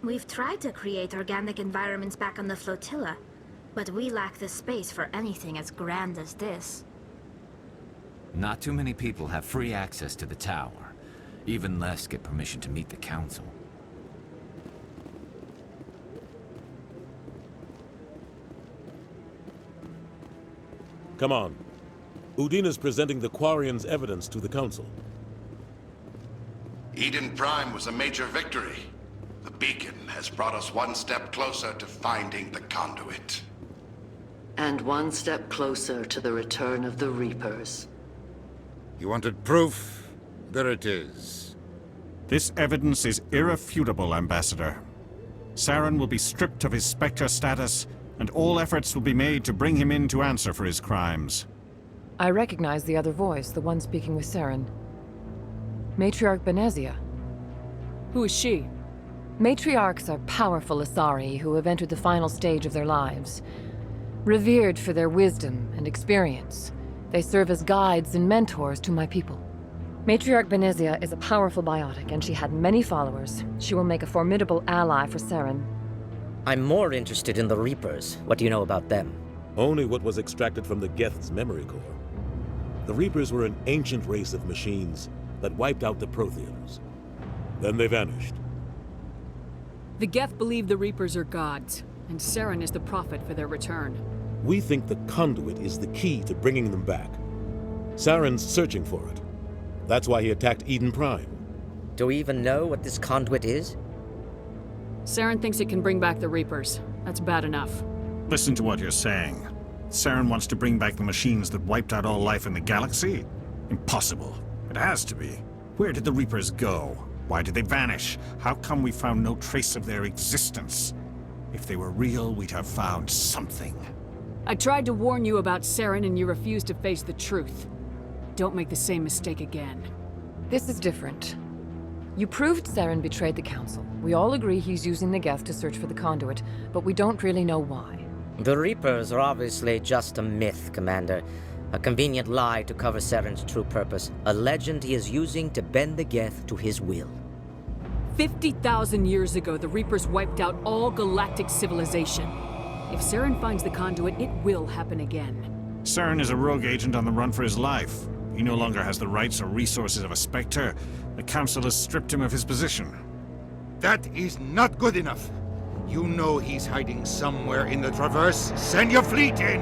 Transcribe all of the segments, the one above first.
We've tried to create organic environments back on the flotilla, but we lack the space for anything as grand as this. Not too many people have free access to the tower. Even less get permission to meet the council. Come on. Udina's presenting the Quarians' evidence to the council. Eden Prime was a major victory. The beacon has brought us one step closer to finding the conduit. And one step closer to the return of the Reapers. You wanted proof? There it is. This evidence is irrefutable, Ambassador. Saren will be stripped of his Spectre status, and all efforts will be made to bring him in to answer for his crimes. I recognize the other voice, the one speaking with Saren. Matriarch Benezia. Who is she? Matriarchs are powerful Asari who have entered the final stage of their lives. Revered for their wisdom and experience, they serve as guides and mentors to my people. Matriarch Benezia is a powerful biotic, and she had many followers. She will make a formidable ally for Saren. I'm more interested in the Reapers. What do you know about them? Only what was extracted from the Geth's memory core. The Reapers were an ancient race of machines that wiped out the Protheans. Then they vanished. The Geth believe the Reapers are gods, and Saren is the prophet for their return. We think the conduit is the key to bringing them back. Saren's searching for it. That's why he attacked Eden Prime. Do we even know what this conduit is? Saren thinks it can bring back the Reapers. That's bad enough. Listen to what you're saying. Saren wants to bring back the machines that wiped out all life in the galaxy? Impossible. It has to be. Where did the Reapers go? Why did they vanish? How come we found no trace of their existence? If they were real, we'd have found something. I tried to warn you about Saren and you refused to face the truth. Don't make the same mistake again. This is different. You proved Saren betrayed the Council. We all agree he's using the Geth to search for the conduit, but we don't really know why. The Reapers are obviously just a myth, Commander. A convenient lie to cover Saren's true purpose. A legend he is using to bend the Geth to his will. 50,000 years ago, the Reapers wiped out all galactic civilization. If Saren finds the conduit, it will happen again. Saren is a rogue agent on the run for his life. He no longer has the rights or resources of a Spectre. The Council has stripped him of his position. That is not good enough. You know he's hiding somewhere in the Traverse. Send your fleet in!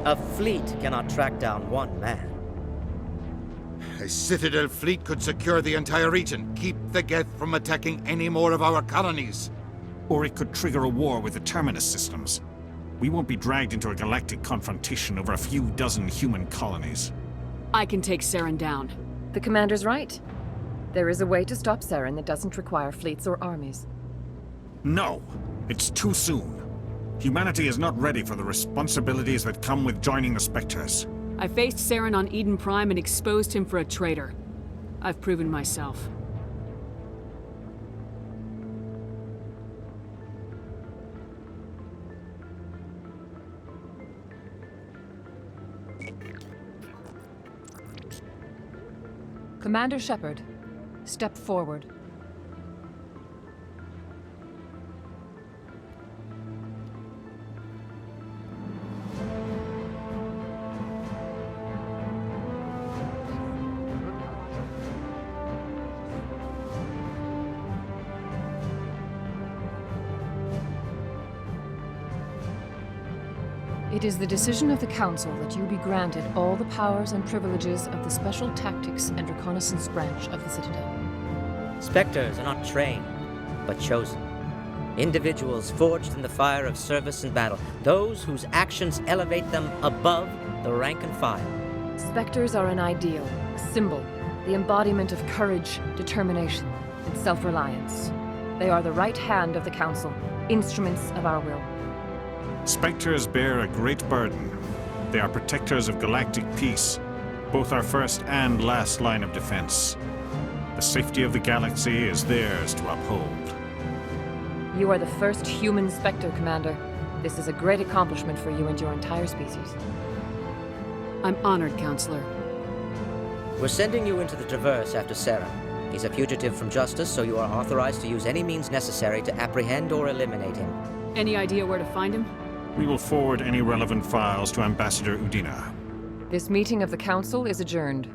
A fleet cannot track down one man. A Citadel fleet could secure the entire region, keep the Geth from attacking any more of our colonies. Or it could trigger a war with the Terminus systems. We won't be dragged into a galactic confrontation over a few dozen human colonies. I can take Saren down. The Commander's right. There is a way to stop Saren that doesn't require fleets or armies. No! It's too soon. Humanity is not ready for the responsibilities that come with joining the Spectres. I faced Saren on Eden Prime and exposed him for a traitor. I've proven myself. Commander Shepard, step forward. It is the decision of the Council that you be granted all the powers and privileges of the Special Tactics and Reconnaissance branch of the Citadel. Spectres are not trained, but chosen. Individuals forged in the fire of service and battle. Those whose actions elevate them above the rank and file. Spectres are an ideal, a symbol, the embodiment of courage, determination, and self-reliance. They are the right hand of the Council, instruments of our will. Spectres bear a great burden. They are protectors of galactic peace, both our first and last line of defense. The safety of the galaxy is theirs to uphold. You are the first human Spectre, Commander. This is a great accomplishment for you and your entire species. I'm honored, Counselor. We're sending you into the Traverse after Saren. He's a fugitive from justice, so you are authorized to use any means necessary to apprehend or eliminate him. Any idea where to find him? We will forward any relevant files to Ambassador Udina. This meeting of the Council is adjourned.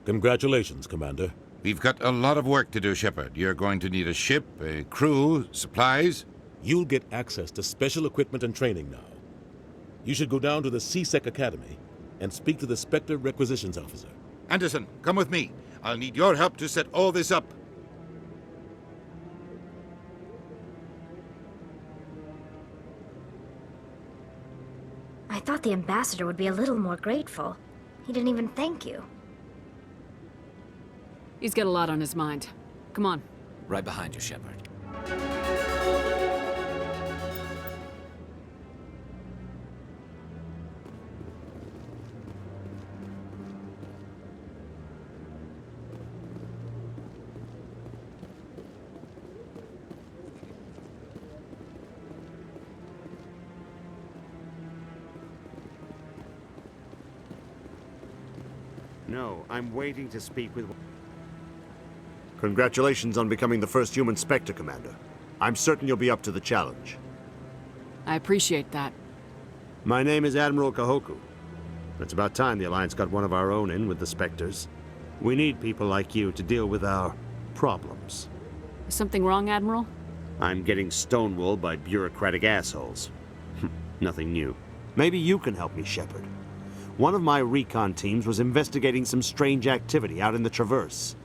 Congratulations, Commander. We've got a lot of work to do, Shepard. You're going to need a ship, a crew, supplies. You'll get access to special equipment and training now. You should go down to the C-Sec Academy and speak to the Spectre Requisitions Officer. Anderson, come with me. I'll need your help to set all this up. I thought the ambassador would be a little more grateful. He didn't even thank you. He's got a lot on his mind. Come on. Right behind you, Shepard. No, I'm waiting to speak with... Congratulations on becoming the first human Spectre, Commander. I'm certain you'll be up to the challenge. I appreciate that. My name is Admiral Kahoku. It's about time the Alliance got one of our own in with the Spectres. We need people like you to deal with our problems. Is something wrong, Admiral? I'm getting stonewalled by bureaucratic assholes. Nothing new. Maybe you can help me, Shepard. One of my recon teams was investigating some strange activity out in the Traverse.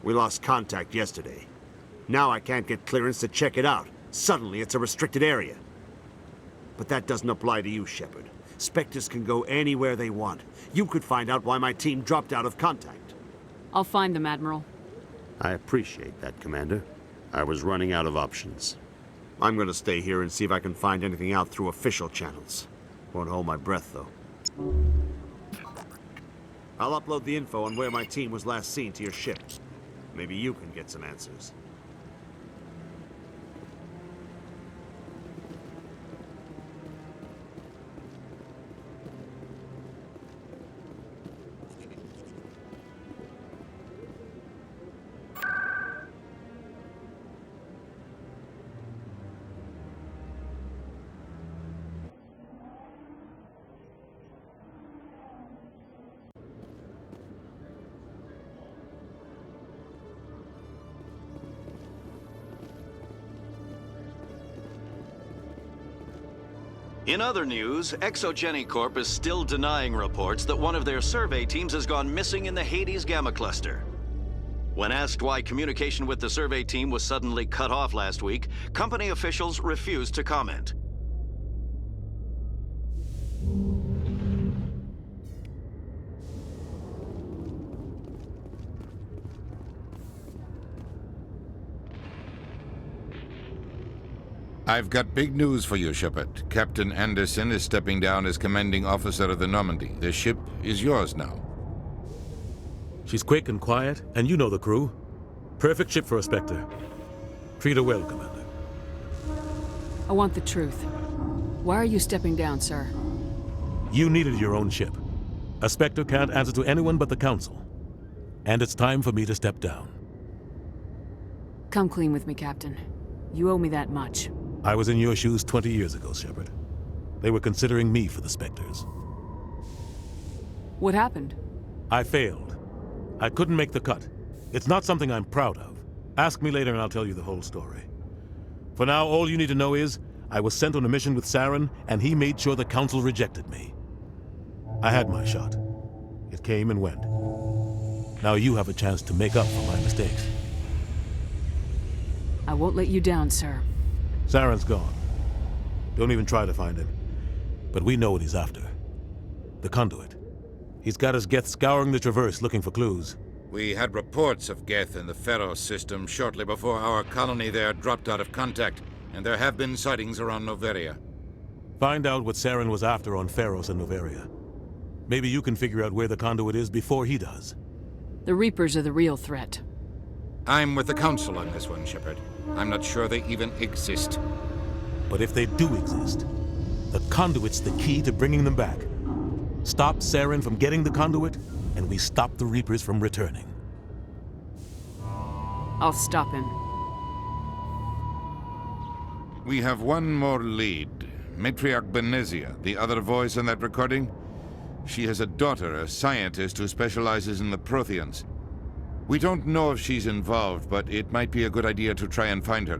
We lost contact yesterday. Now I can't get clearance to check it out. Suddenly it's a restricted area. But that doesn't apply to you, Shepard. Spectres can go anywhere they want. You could find out why my team dropped out of contact. I'll find them, Admiral. I appreciate that, Commander. I was running out of options. I'm gonna stay here and see if I can find anything out through official channels. Won't hold my breath, though. I'll upload the info on where my team was last seen to your ship. Maybe you can get some answers. In other news, Exogeny Corp is still denying reports that one of their survey teams has gone missing in the Hades Gamma Cluster. When asked why communication with the survey team was suddenly cut off last week, company officials refused to comment. I've got big news for you, Shepard. Captain Anderson is stepping down as commanding officer of the Normandy. The ship is yours now. She's quick and quiet, and you know the crew. Perfect ship for a Spectre. Treat her well, Commander. I want the truth. Why are you stepping down, sir? You needed your own ship. A Spectre can't answer to anyone but the Council. And it's time for me to step down. Come clean with me, Captain. You owe me that much. I was in your shoes 20 years ago, Shepard. They were considering me for the Spectres. What happened? I failed. I couldn't make the cut. It's not something I'm proud of. Ask me later and I'll tell you the whole story. For now, all you need to know is, I was sent on a mission with Saren, and he made sure the Council rejected me. I had my shot. It came and went. Now you have a chance to make up for my mistakes. I won't let you down, sir. Saren's gone. Don't even try to find him. But we know what he's after. The conduit. He's got his Geth scouring the Traverse looking for clues. We had reports of Geth in the Pharos system shortly before our colony there dropped out of contact, and there have been sightings around Noveria. Find out what Saren was after on Pharos and Noveria. Maybe you can figure out where the conduit is before he does. The Reapers are the real threat. I'm with the Council on this one, Shepard. I'm not sure they even exist. But if they do exist, The conduit's the key to bringing them back. Stop Saren from getting the conduit, and we stop the Reapers from returning. I'll stop him. We have one more lead. Matriarch Benezia, the other voice in that recording. She has a daughter, a scientist who specializes in the Protheans. We don't know if she's involved, but it might be a good idea to try and find her.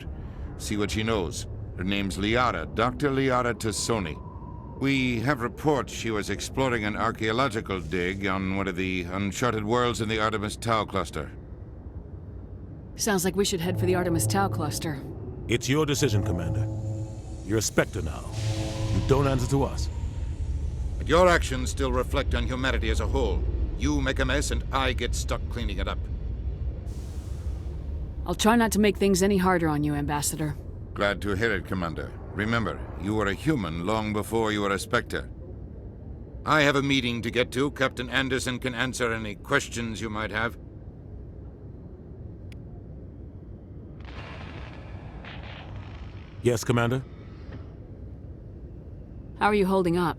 See what she knows. Her name's Liara, Dr. Liara Tassoni. We have reports she was exploring an archaeological dig on one of the uncharted worlds in the Artemis Tau cluster. Sounds like we should head for the Artemis Tau cluster. It's your decision, Commander. You're a Spectre now. You don't answer to us. But your actions still reflect on humanity as a whole. You make a mess and I get stuck cleaning it up. I'll try not to make things any harder on you, Ambassador. Glad to hear it, Commander. Remember, you were a human long before you were a Spectre. I have a meeting to get to. Captain Anderson can answer any questions you might have. Yes, Commander? How are you holding up?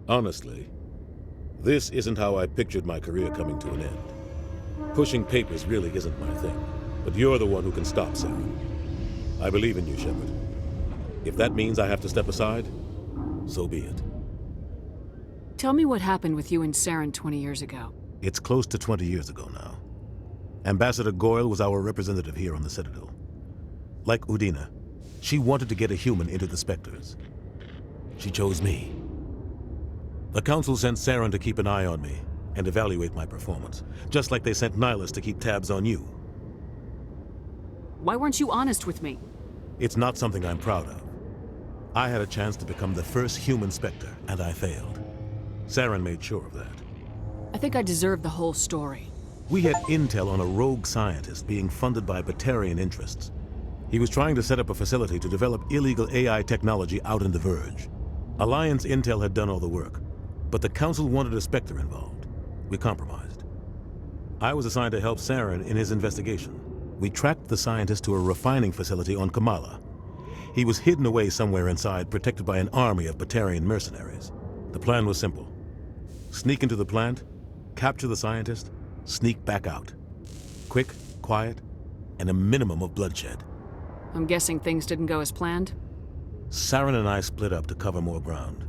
Honestly, this isn't how I pictured my career coming to an end. Pushing papers really isn't my thing, but you're the one who can stop Saren. I believe in you, Shepard. If that means I have to step aside, so be it. Tell me what happened with you and Saren 20 years ago. It's close to 20 years ago now. Ambassador Goyle was our representative here on the Citadel. Like Udina, she wanted to get a human into the Spectres. She chose me. The Council sent Saren to keep an eye on me and evaluate my performance, just like they sent Nihilus to keep tabs on you. Why weren't you honest with me? It's not something I'm proud of. I had a chance to become the first human Spectre, and I failed. Saren made sure of that. I think I deserve the whole story. We had intel on a rogue scientist being funded by Batarian interests. He was trying to set up a facility to develop illegal AI technology out in the Verge. Alliance intel had done all the work, but the Council wanted a Spectre involved. We compromised. I was assigned to help Saren in his investigation. We tracked the scientist to a refining facility on Kamala. He was hidden away somewhere inside, protected by an army of Batarian mercenaries. The plan was simple. Sneak into the plant, capture the scientist, sneak back out. Quick, quiet, and a minimum of bloodshed. I'm guessing things didn't go as planned? Saren and I split up to cover more ground.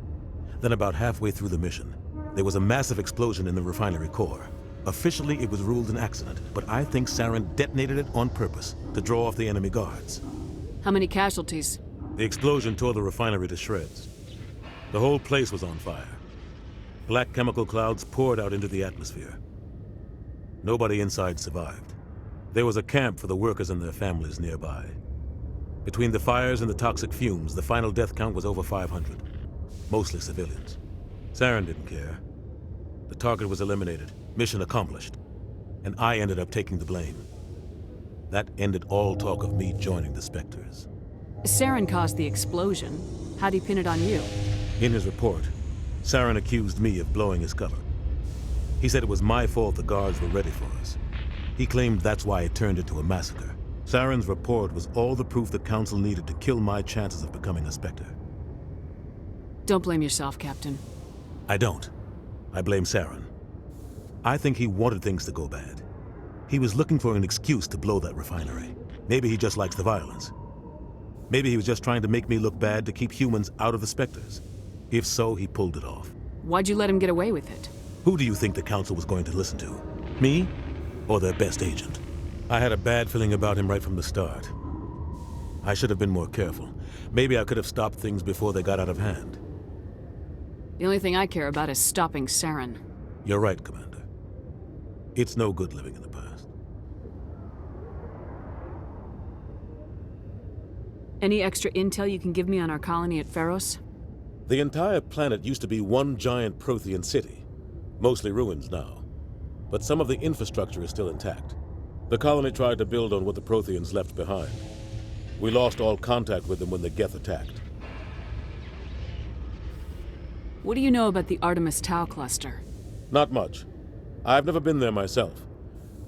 Then about halfway through the mission, there was a massive explosion in the refinery core. Officially, it was ruled an accident, but I think Saren detonated it on purpose to draw off the enemy guards. How many casualties? The explosion tore the refinery to shreds. The whole place was on fire. Black chemical clouds poured out into the atmosphere. Nobody inside survived. There was a camp for the workers and their families nearby. Between the fires and the toxic fumes, the final death count was over 500. Mostly civilians. Saren didn't care. The target was eliminated, mission accomplished, and I ended up taking the blame. That ended all talk of me joining the Spectres. Saren caused the explosion. How'd he pin it on you? In his report, Saren accused me of blowing his cover. He said it was my fault the guards were ready for us. He claimed that's why it turned into a massacre. Saren's report was all the proof the Council needed to kill my chances of becoming a Spectre. Don't blame yourself, Captain. I don't. I blame Saren. I think he wanted things to go bad. He was looking for an excuse to blow that refinery. Maybe he just likes the violence. Maybe he was just trying to make me look bad to keep humans out of the Spectres. If so, he pulled it off. Why'd you let him get away with it? Who do you think the Council was going to listen to? Me? Or their best agent? I had a bad feeling about him right from the start. I should have been more careful. Maybe I could have stopped things before they got out of hand. The only thing I care about is stopping Saren. You're right, Commander. It's no good living in the past. Any extra intel you can give me on our colony at Pharos? The entire planet used to be one giant Prothean city. Mostly ruins now. But some of the infrastructure is still intact. The colony tried to build on what the Protheans left behind. We lost all contact with them when the Geth attacked. What do you know about the Artemis Tau cluster? Not much. I've never been there myself.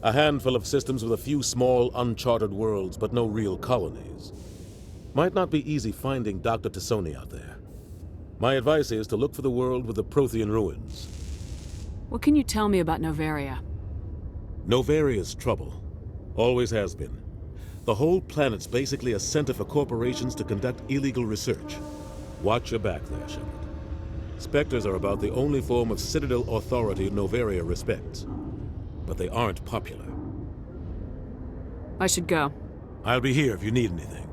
A handful of systems with a few small, uncharted worlds, but no real colonies. Might not be easy finding Dr. Tassoni out there. My advice is to look for the world with the Prothean ruins. What can you tell me about Novaria? Novaria's trouble. Always has been. The whole planet's basically a center for corporations to conduct illegal research. Watch your back there, Shepard. Spectres are about the only form of Citadel authority Novaria respects. But they aren't popular. I should go. I'll be here if you need anything.